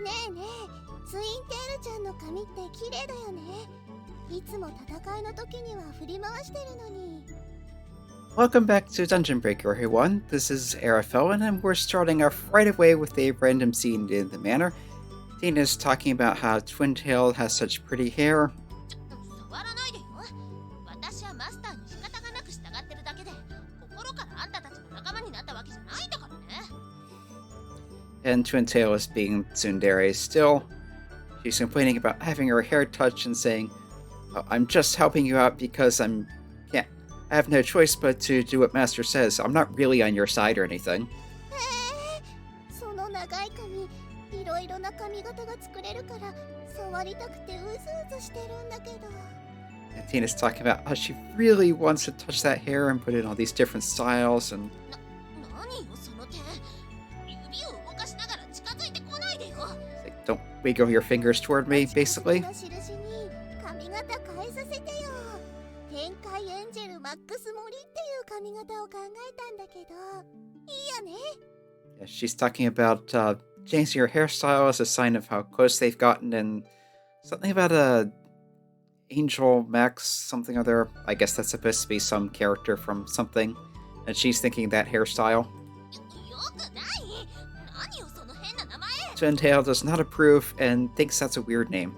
ねえねえ、ツインテールちゃんの髪って綺麗だよね。いつも戦いの時には振り回してるのに。Welcome back to Dungeon Breaker, everyone. This is Arafel, and we're starting off right away with a random scene in the manor. Tina's talking about how Twintail has such pretty hair. 触らないでよ。私はマスターに仕方がなく従ってるだけで、心からあんたたちの仲間になったわけじゃないんだからね。And Twintail is being tsundere still. She's complaining about having her hair touched and saying, oh, I'm just helping you out because I have no choice but to do what Master says. I'm not really on your side or anything. その長い髪、いろいろな髪型が作れるから触りたくてうずうずしてるんだけど。And Tina's talking about how she really wants to touch that hair and put in all these different styles and... 何よその手。指を動かしながら近づいてこないでよ。Like, don't wiggle your fingers toward me, basically. 髪型変えさせてよ。天界エンジェルマックス森っていう髪型を考えたんだけど、いいよね。Yeah, she's talking about changing her hairstyle as a sign of how close they've gotten, and something about a Angel Max something other. I guess that's supposed to be some character from something, and she's thinking that hairstyle. Twintail does not approve and thinks that's a weird name.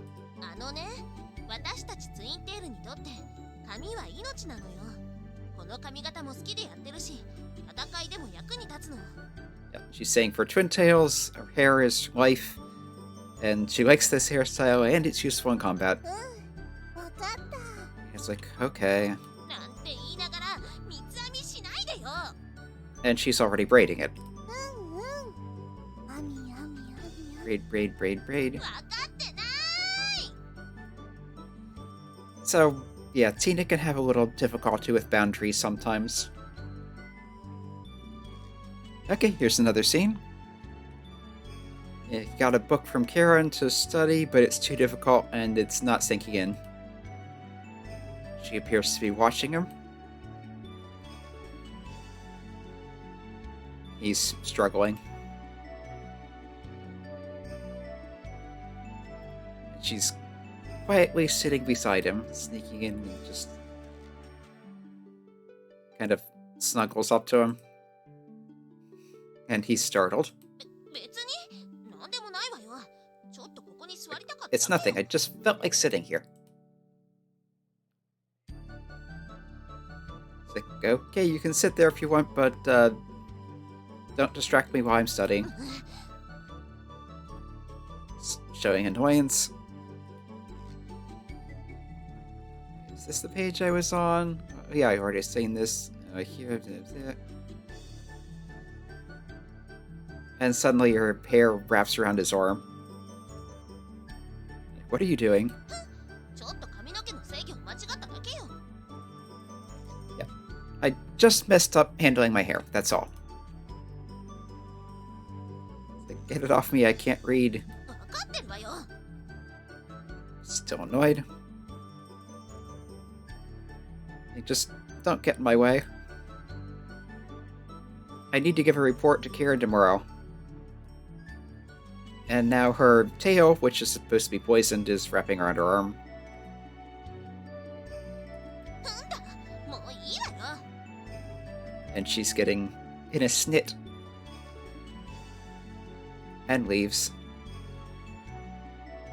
Yeah, she's saying for Twintails, her hair is life, and she likes this hairstyle and it's useful in combat. It's like, okay. And she's already braiding it. Braid, braid, braid, braid. So, yeah, Tina can have a little difficulty with boundaries sometimes. Okay, here's another scene. You got a book from Karen to study, but it's too difficult and it's not sinking in. She appears to be watching him. He's struggling. She's quietly sitting beside him, sneaking in and just kind of snuggles up to him. And he's startled. It's nothing, I just felt like sitting here. It's like, okay, you can sit there if you want, but don't distract me while I'm studying. Showing annoyance. Is this the page I was on? Oh, yeah, I already seen this. Here. And suddenly her hair wraps around his arm. What are you doing? Yeah, I just messed up handling my hair, that's all. Get it off me, I can't read. Still annoyed. You just don't get in my way. I need to give a report to Karen tomorrow. And now her tail, which is supposed to be poisoned, is wrapping around her arm. And she's getting in a snit. And leaves.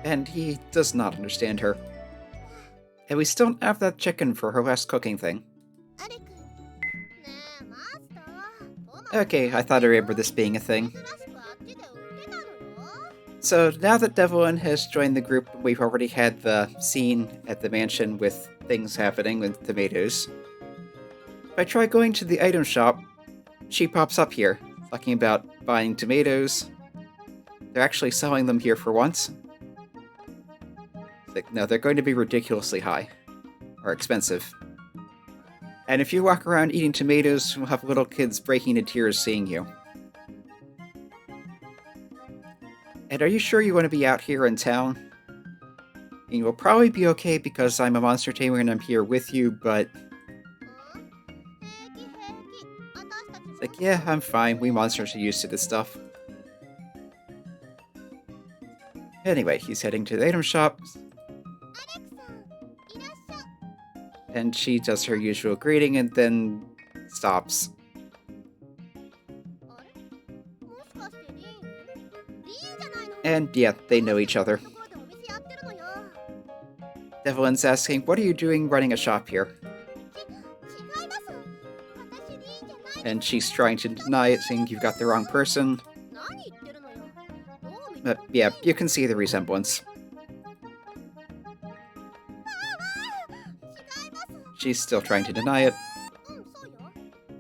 And he does not understand her. And we still don't have that chicken for her last cooking thing. Okay, I thought I remembered this being a thing. So now that Devlin has joined the group, we've already had the scene at the mansion with things happening with tomatoes. If I try going to the item shop, she pops up here, talking about buying tomatoes. They're actually selling them here for once. It's like, no, they're going to be ridiculously high. Or expensive. And if you walk around eating tomatoes, you'll have little kids breaking into tears seeing you. And are you sure you want to be out here in town? And you'll probably be okay because I'm a monster tamer and I'm here with you, but... It's like, yeah, I'm fine. We monsters are used to this stuff. Anyway, he's heading to the item shop, アレクさんいらっしゃ and she does her usual greeting and then stops. あれもしかしてリーンじゃないの And yeah, they know each other. ところでお店やってるのよ Devlin's asking, what are you doing running a shop here? 違います私リーンじゃない And she's trying to deny it, saying you've got the wrong person. 何言ってるのよどう見て But yeah, you can see the resemblance. 違います She's still trying to deny it. そうよ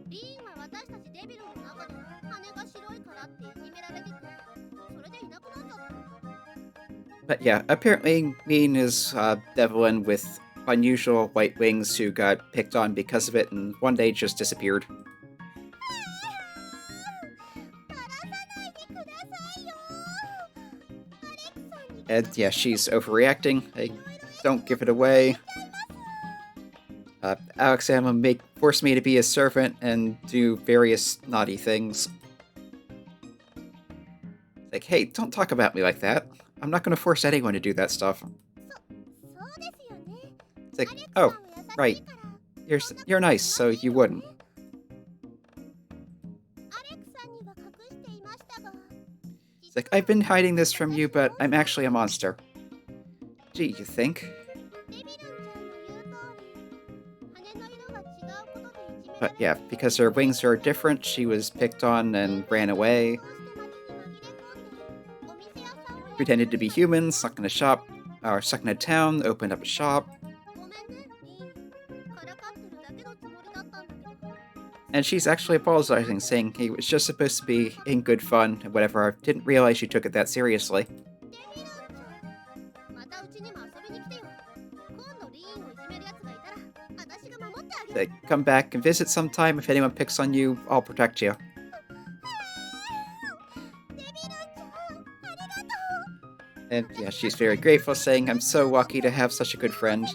リーンは私たちデビルの中で羽が白いからっていじめられててそれでいなくなっちゃった But yeah, apparently Leen is Devlin with unusual white wings who got picked on because of it and one day just disappeared. バラさないでくださいよアレクさんに And yeah, she's overreacting. Like, don't give it away. Alex and Emma force me to be a servant and do various naughty things. Like, hey, don't talk about me like that. I'm not going to force anyone to do that stuff. そうですよね It's like, アレク oh, さんは優しい right. から You're nice, so you wouldn't. アレクさんには隠していましたが It's like, I've been hiding this from you, but I'm actually a monster. Do you think? デビルンちゃんの言う通り羽の色が違うことでいじめら But れて yeah, because her wings are different, she was picked on and ran away. こうして街に紛れ込んでお店屋さんをや Pretended to be human, stuck in a shop, or stuck in a town, opened up a shop. ごめんねリーンからかってるだけのつもりだったんだけど And she's actually apologizing, saying he was just supposed to be in good fun and whatever. I didn't realize she took it that seriously. デビルンちゃんまたうちにも遊びに来てよ今度リーンをいじめるやつがいたら私が守ってあげる Like, come back and visit sometime. If anyone picks on you, I'll protect you. デビルンちゃんありがとう And yeah, she's very grateful, saying, I'm so lucky to have such a good friend.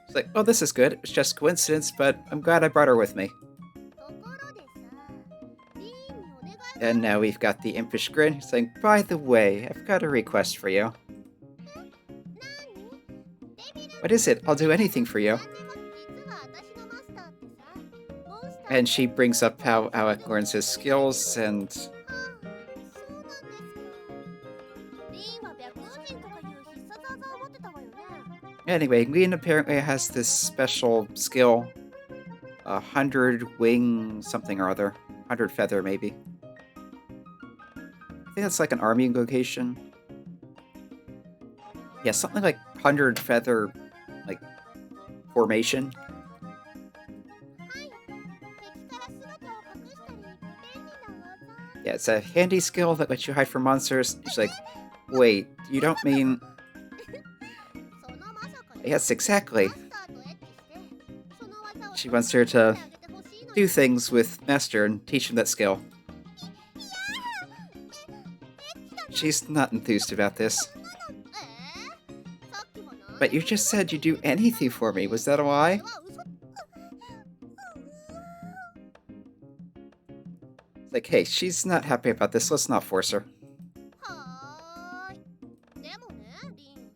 She's like, oh, this is good. It's just coincidence, but I'm glad I brought her with me. ところでさリーンにお願い And now we've got the impish grin, saying, by the way, I've got a request for you. 何デビルン What is it? I'll do anything for you. 実は私のマスターってさモンスター And she brings up how Alec learns his skills, and そうなんですかリーンは白雲人とかいう必殺技を持ってたわよね anyway, Leen apparently has this special skill. 100 wing something or other. 100 feather, maybe. I think that's like an army location. Yeah, something like 100 feather, like, formation. はい敵から姿を隠したり便利な技 Yeah, it's a handy skill that lets you hide from monsters. She's like, wait, you don't mean... そのまさか Yes, exactly. マスターとエッチしてその技を She wants her to あげてほしいの do よ things with Master and teach him that skill. She's not enthused about this. さっきはな But you just said you'd do anything for me. Was that a lie? それは嘘 It's like, hey, she's not happy about this. Let's not force her. はーいでもねリン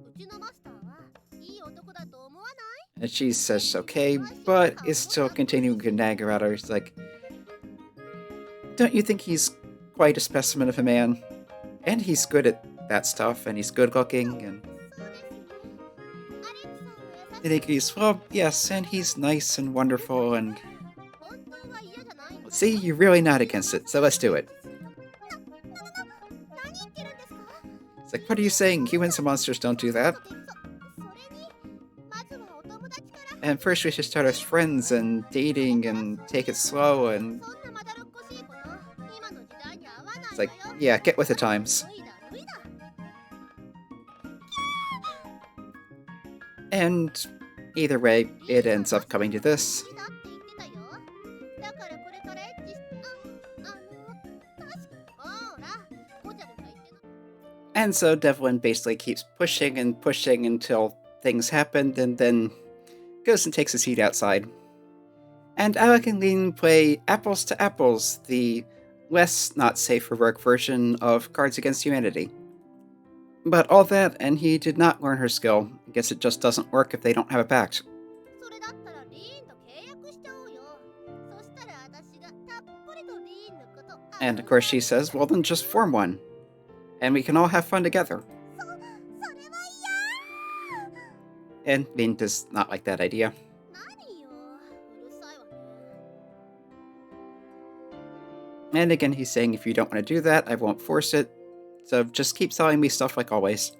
うちのマスターはいい男だと思わない And she says okay, but is still continuing to nag about her. She's like, don't you think he's quite a specimen of a man? And he's good at that stuff, and he's good looking, and... そうですねアレクさんは優し And he goes, well, yes, and he's nice and wonderful, and... 本当は嫌じゃないんです See, you're really not against it, so let's do it. 何言ってるんですか It's like, what are you saying? Humans and monsters don't do that. それにまずはお友達から And first we should start as friends and dating and take it slow, and... そんなまだろっこしいこと今の時代に合わない It's わよ like, yeah, get with the times. 無理だ無理だ And either way, it ends up coming to this. 無理だって言ってたよだからこれからエッチし確かほらごちゃごちゃ言ってな And so Devlin basically keeps pushing and pushing until things happen, and then goes and takes a seat outside. And Alec and Leen play Apples to Apples, the less not safe for work version of Cards Against Humanity. But all that, and he did not learn her skill. I guess it just doesn't work if they don't have a pact. それだったらリーンと契約しちゃおうよ。そしたら私がたっぷりとリーンのこと。 And of course she says, well then just form one. And we can all have fun together. それは嫌。 And Leen does not like that idea. 何よ、うるさいわね。 And again he's saying if you don't want to do that, I won't force it. So just keep telling me stuff like always. 契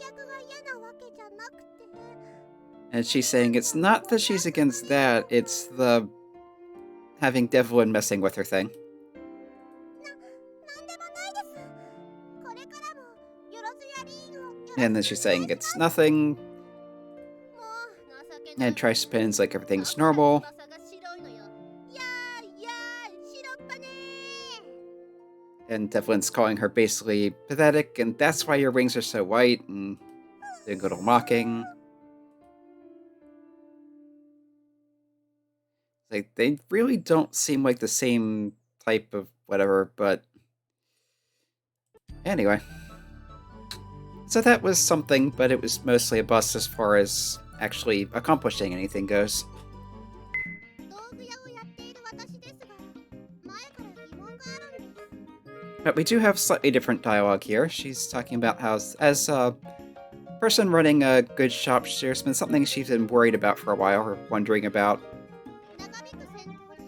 約が嫌なわけじゃなくて。 And she's saying it's not that she's against that, it's the having Devlin messing with her thing. なんでもないです。これからもよろずやリーンをよろず And then she's saying it's nothing, もう情けない。 and tries to pretend like everything's normal. 翼が白いのよ。やーやー、白っぱねー。 And Devlin's calling her basically pathetic, and that's why your wings are so white, and doing a little mocking. Like, they really don't seem like the same type of whatever, but anyway. So that was something, but it was mostly a bust as far as actually accomplishing anything goes. 道具屋をやっている私ですが、前から疑問があるんです。 But we do have slightly different dialogue here. She's talking about how, as a person running a good shop, there's been something she's been worried about for a while, or wondering about. 長引く戦闘で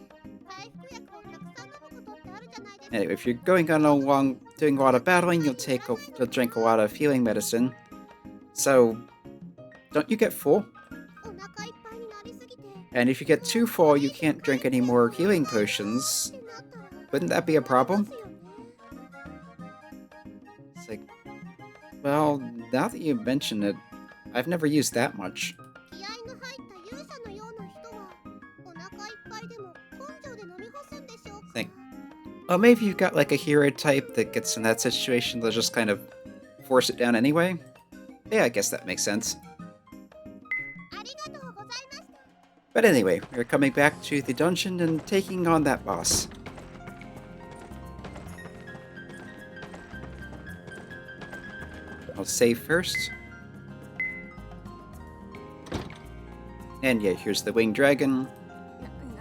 回復薬をたくさん飲むことってあるじゃないですか。 Anyway, if you're going on along doing a lot of battling, you'll drink a lot of healing medicine. So, don't you get full? お腹いっぱいになりすぎて。 And if you get too full, you can't drink any more healing potions. ってなったら Wouldn't that be a problem? ですよね。 It's like, well, now that you mention it, I've never used that much. 気合の入った勇者のような人はお腹いっぱいでも根性で飲み干すんでしょうか。 Think, oh, maybe you've got like a hero type that gets in that situation, they'll just kind of force it down anyway. Yeah, I guess that makes sense. ありがとうございました。 But anyway, we're coming back to the dungeon and taking on that boss. I'll save first. And yeah, here's the winged dragon.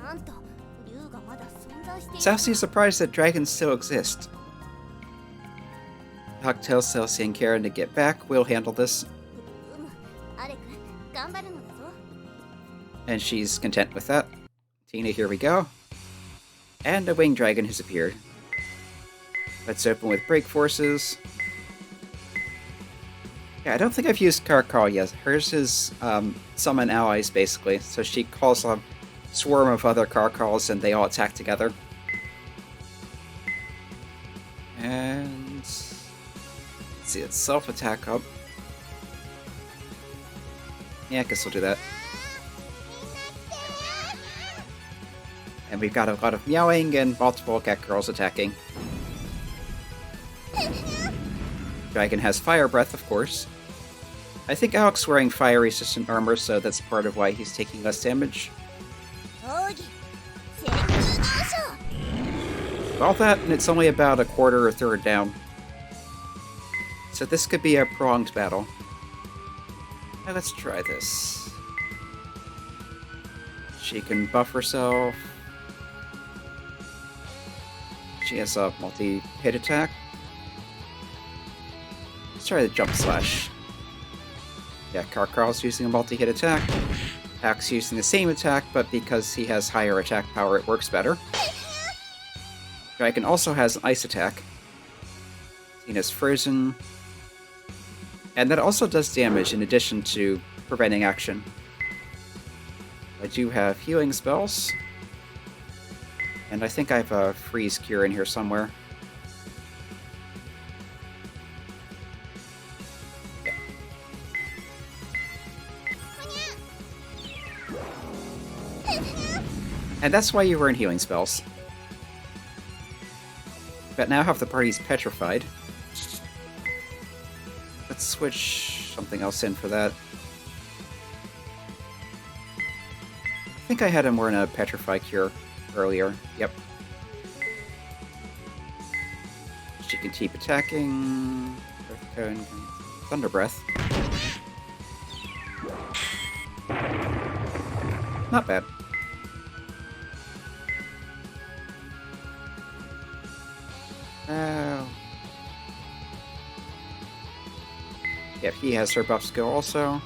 なんと竜がまだ存在している。 Celsia's surprised that dragons still exist. Hawk tells Celsia and Karen to get back. We'll handle this. アレク、頑張るのだぞ。 And she's content with that. Tina, here we go. And a winged dragon has appeared. Let's open with break forces. Yeah, I don't think I've used Carl yet. Hers is summon allies, basically. So she calls a swarm of other Carls and they all attack together. And let's see, it's self-attack up. Yeah, I guess we'll do that. And we've got a lot of meowing and multiple cat girls attacking. Dragon has fire breath, of course. I think Alec's wearing fire-resistant armor, so that's part of why he's taking less damage. 奥義、戦闘場所。 All that, and it's only about a quarter or third down. So this could be a prolonged battle. Now let's try this. She can buff herself. She has a multi-hit attack. Let's try the jump slash. Yeah, Carl's using a multi-hit attack. Hack's using the same attack, but because he has higher attack power, it works better. Dragon also has an ice attack. Tina's frozen. And that also does damage in addition to preventing action. I do have healing spells. And I think I have a freeze cure in here somewhere. And that's why you were in healing spells. But now half the party's petrified. Let's switch something else in for that. I think I had him wearing a petrify cure earlier. Yep. She can keep attacking. Breath cone, thunder breath. Not bad. Yeah, he has her buff skill also.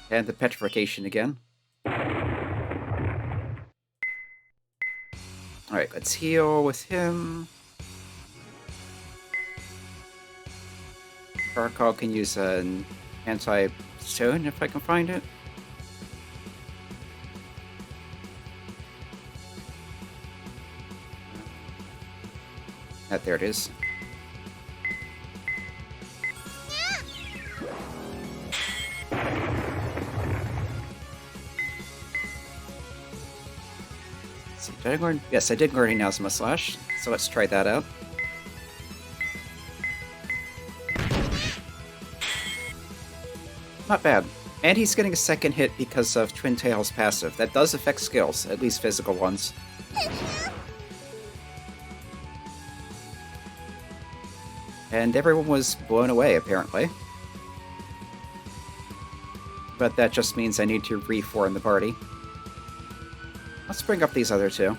And the petrification again. Alright, let's heal with him. Karakal can use an anti-stone if I can find it. There it is. See, did I learn? Yes, I did learn Inazuma Slash, so let's try that out. Not bad. And he's getting a second hit because of Twin Tail's passive. That does affect skills, at least physical ones. And everyone was blown away, apparently. But that just means I need to reform the party. Let's bring up these other two.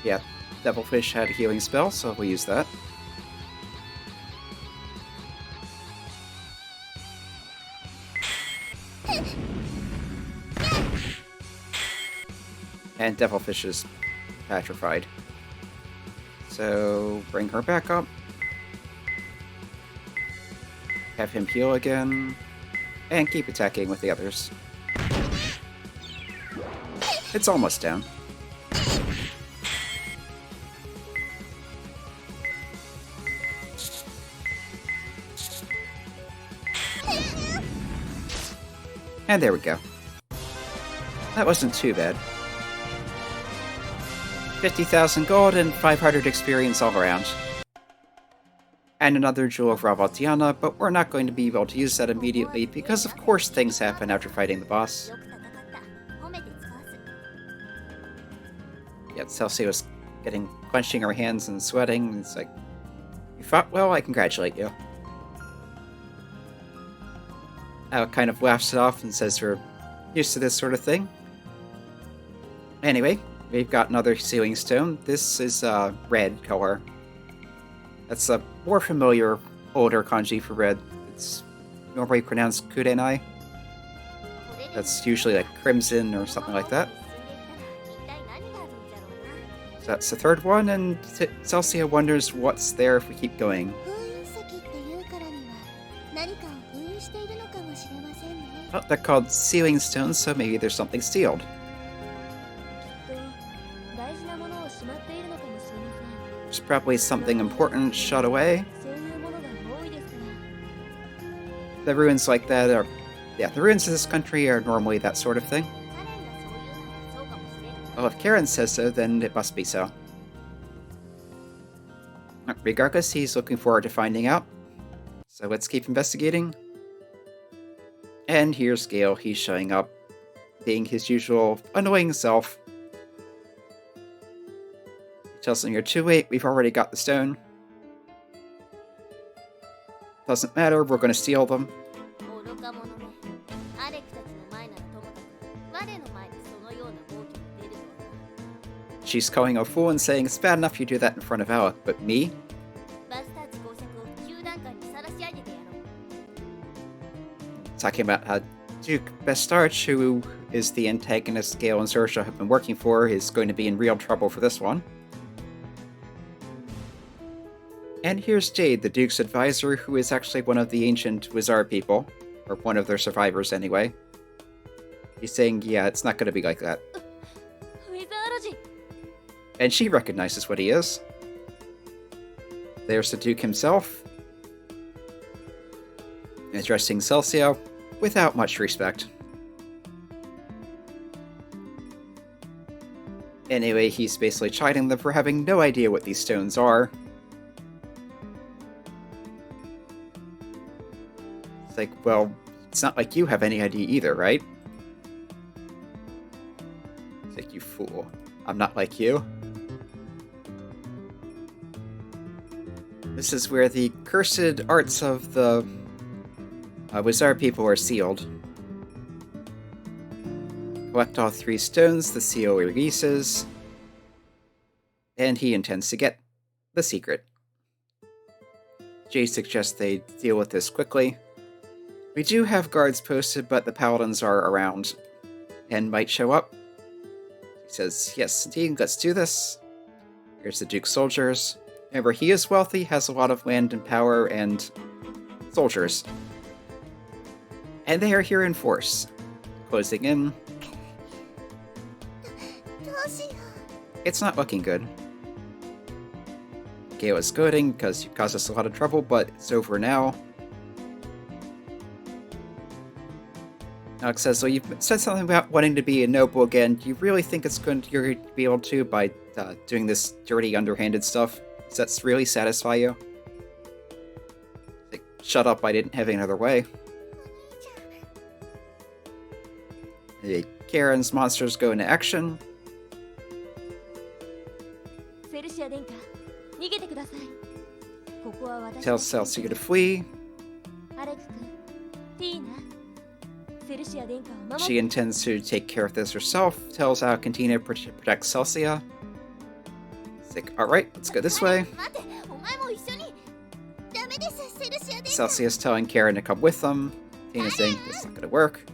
Yeah, Devilfish had a healing spell, so we'll use that. And Devilfish is petrified. So, bring her back up. Have him heal again. And keep attacking with the others. It's almost down. And there we go. That wasn't too bad. 50,000 gold and 500 experience all around. And another Jewel of Ravatiana, but we're not going to be able to use that immediately because of course things happen after fighting the boss. Yeah, Celsia was clenching her hands and sweating. It's like, you fought well, I congratulate you. Alec kind of laughs it off and says we're used to this sort of thing. Anyway, we've got another Sealing Stone. This is red color. That's a more familiar, older kanji for red. It's normally pronounced kurenai. That's usually like crimson or something like that. So that's the third one, and Celsia wonders what's there if we keep going. Oh, they're called Sealing Stones, so maybe there's something sealed. There's probably something important shut away. The ruins like that are... Yeah, the ruins of this country are normally that sort of thing. Well, if Karen says so, then it must be so. Regardless, he's looking forward to finding out. So let's keep investigating. And here's Gail, he's showing up, being his usual annoying self. He tells them you're too late, we've already got the stone. Doesn't matter, we're going to steal them. She's calling a fool and saying it's bad enough you do that in front of Alec, but me? Talking about how Duke Bastarche, who is the antagonist Gail and Sorsha have been working for, is going to be in real trouble for this one. And here's Jade, the Duke's advisor, who is actually one of the ancient Wizard people, or one of their survivors anyway. He's saying, yeah, it's not going to be like that. And she recognizes what he is. There's the Duke himself, addressing Celsia without much respect. Anyway, he's basically chiding them for having no idea what these stones are. It's like, well, it's not like you have any idea either, right? It's like, you fool. I'm not like you. This is where the cursed arts of the Wizard people are sealed. Collect all 3 stones, the seal releases, and he intends to get the secret. Jade suggests they deal with this quickly. We do have guards posted, but the paladins are around and might show up. He says, yes, indeed, let's do this. Here's the Duke's soldiers. Remember, he is wealthy, has a lot of land and power, and soldiers. And they are here in force. Closing in. It's not looking good. Gail is goading because you caused us a lot of trouble, but it's over now. Alec says, so you've said something about wanting to be a noble again. Do you really think it's going to, you're going to be able to by doing this dirty, underhanded stuff? Does that really satisfy you? Like, shut up, I didn't have any other way. The Karen's monsters go into action. Tells Celsia to flee. She intends to take care of this herself. Tells Alec and Tina to protect Celsia. It's like, alright, let's go this way. Celsia's telling Karen to come with them. Tina's saying it's not gonna work.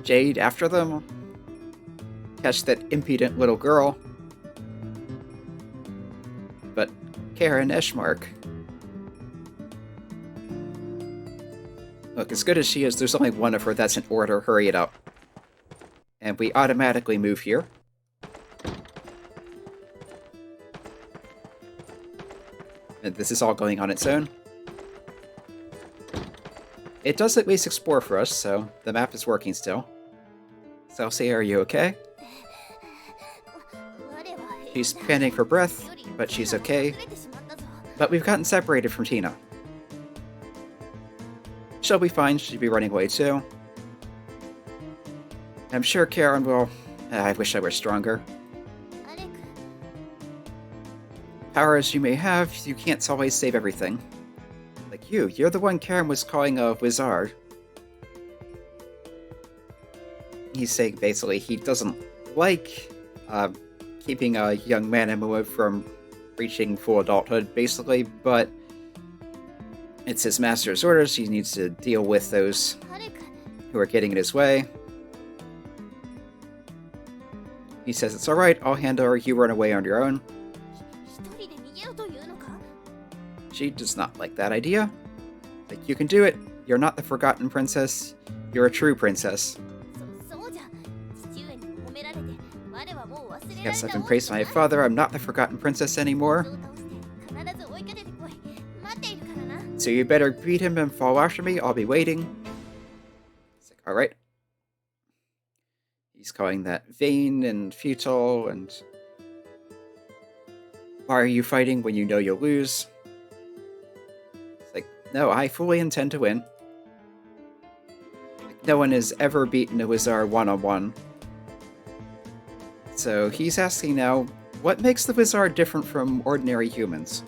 Jade after them. Catch that impudent little girl. But Karen Eschmark. Look, as good as she is, there's only one of her that's in order. Hurry it up. And we automatically move here. And this is all going on its own. It does at least explore for us, so the map is working still. Celsia, are you okay? She's panting for breath, but she's okay. But we've gotten separated from Tina. She'll be fine, she'll be running away too. I'm sure Karen will... I wish I were stronger. Powers you may have, you can't always save everything. Like you're the one Karen was calling a wizard. He's saying basically he doesn't like keeping a young man and woman from reaching full adulthood, basically, but it's his master's orders. He needs to deal with those who are getting in his way. He says it's alright, I'll handle her, you run away on your own. She does not like that idea. Like, you can do it. You're not the forgotten princess. You're a true princess. Yes, I've been praised by my father. I'm not the forgotten princess anymore. So you better beat him and follow after me. I'll be waiting. It's like, alright. He's calling that vain and futile and... Why are you fighting when you know you'll lose? It's like, no, I fully intend to win. Like, no one has ever beaten a wizard one-on-one. So he's asking now, what makes the wizard different from ordinary humans?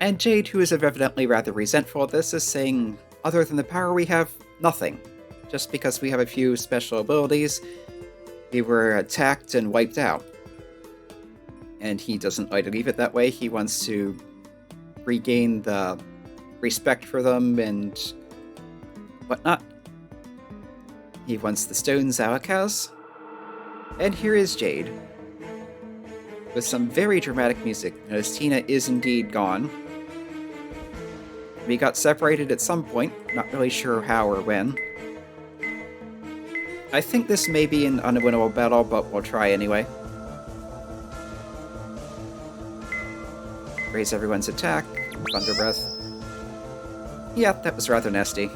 And Jade, who is evidently rather resentful of this, is saying, other than the power we have, nothing. Just because we have a few special abilities, we were attacked and wiped out. And he doesn't like to leave it that way. He wants to regain the respect for them and whatnot. He wants the stones Alec has. And here is Jade. With some very dramatic music. Notice Tina is indeed gone. We got separated at some point, not really sure how or when. I think this may be an unwinnable battle, but we'll try anyway. Raise everyone's attack. Thunder Breath. Yeah, that was rather nasty.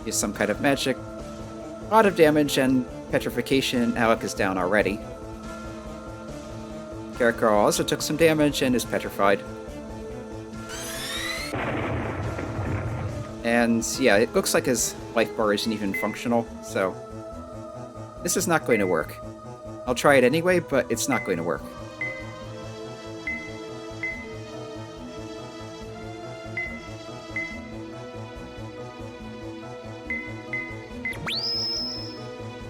Use some kind of magic. A lot of damage, and petrification, Alec is down already. Karakar also took some damage and is petrified. And yeah, it looks like his life bar isn't even functional, so this is not going to work. I'll try it anyway, but it's not going to work.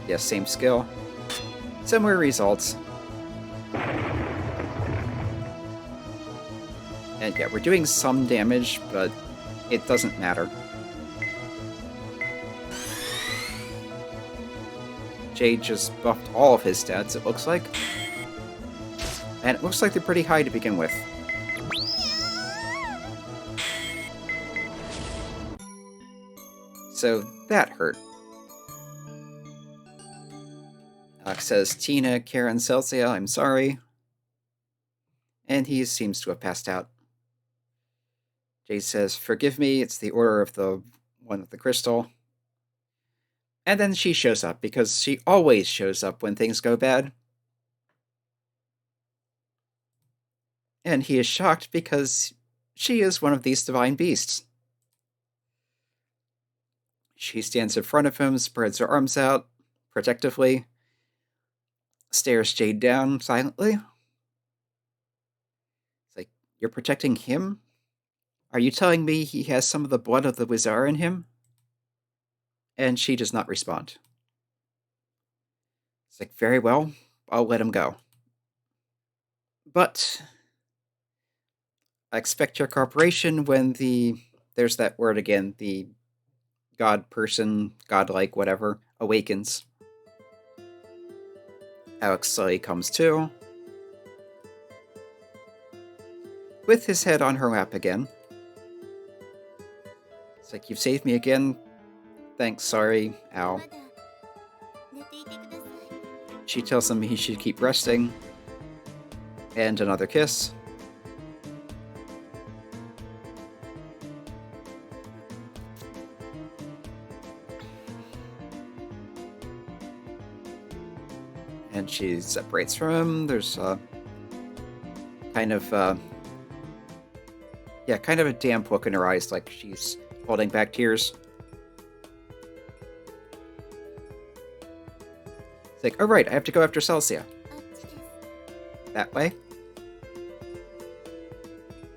Yes, same skill. Similar results. And yeah, we're doing some damage, but it doesn't matter. Jade just buffed all of his stats, it looks like. And it looks like they're pretty high to begin with. So that hurt. Alec says, Tina, Karen, Celsia, I'm sorry. And he seems to have passed out. Jade says, forgive me, it's the order of the one with the crystal. And then she shows up, because she always shows up when things go bad. And he is shocked because she is one of these divine beasts. She stands in front of him, spreads her arms out, protectively, stares Jade down silently. It's like, you're protecting him? Are you telling me he has some of the blood of the Wizard in him? And she does not respond. It's like, very well, I'll let him go. But I expect your cooperation when there's that word again, the god person, godlike, whatever, awakens. Alec slowly comes to, with his head on her lap again. It's like, you've saved me again. Thanks, sorry, Al. She tells him he should keep resting. And another kiss. And she separates from him. There's kind of a damp look in her eyes, like she's holding back tears. It's like, oh right, I have to go after Celsia. That way.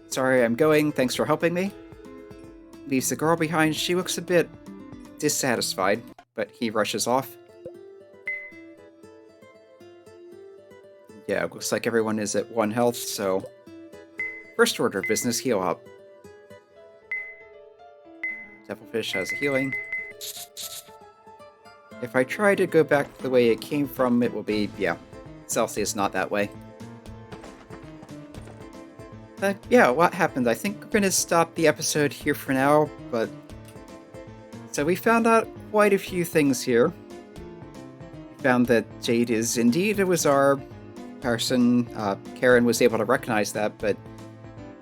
Sorry, I'm going. Thanks for helping me. Leaves the girl behind. She looks a bit dissatisfied, but he rushes off. Yeah, it looks like everyone is at 1 health, so first order of business, heal up. Devilfish has a healing. If I try to go back the way it came from, it will be, yeah, Celsia is not that way. But yeah, what happened? I think we're going to stop the episode here for now, but so we found out quite a few things here. We found that Jade is indeed a Wizard person. Karen was able to recognize that, but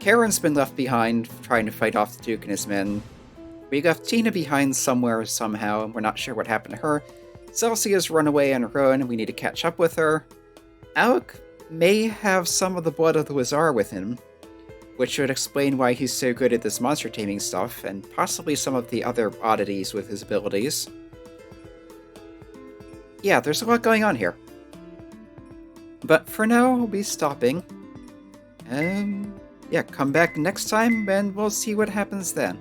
Karen's been left behind trying to fight off the Duke and his men. We left Tina behind somewhere somehow, and we're not sure what happened to her. Celsia's run away on her own, and we need to catch up with her. Alec may have some of the blood of the Wizard with him, which would explain why he's so good at this monster taming stuff, and possibly some of the other oddities with his abilities. Yeah, there's a lot going on here. But for now, we'll be stopping. Yeah, come back next time, and we'll see what happens then.